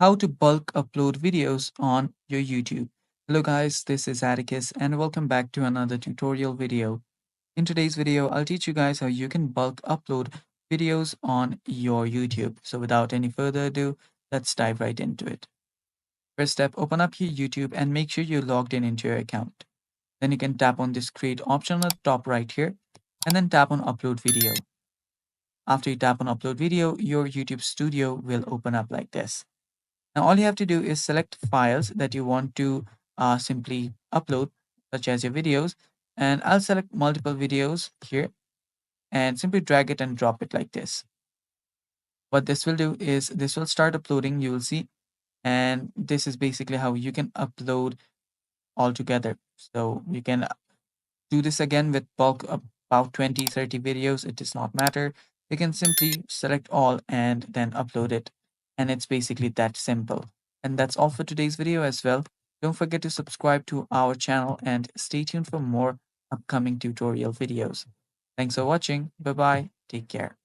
How to bulk upload videos on your YouTube. Hello guys, this is Atticus and welcome back to another tutorial video. In today's video, I'll teach you guys how you can bulk upload videos on your YouTube. So without any further ado, let's dive right into it. First step, open up your YouTube and make sure you're logged in into your account. Then you can tap on this create option at the top right here and then tap on upload video. After you tap on upload video, your YouTube studio will open up like this. Now, all you have to do is select files that you want to simply upload, such as your videos. And I'll select multiple videos here and simply drag it and drop it like this. What this will do is this will start uploading, you will see. And this is basically how you can upload all together. So you can do this again with bulk of about 20, 30 videos. It does not matter. You can simply select all and then upload it. And it's basically that simple. And that's all for today's video as well. Don't forget to subscribe to our channel and stay tuned for more upcoming tutorial videos. Thanks for watching. Bye bye. Take care.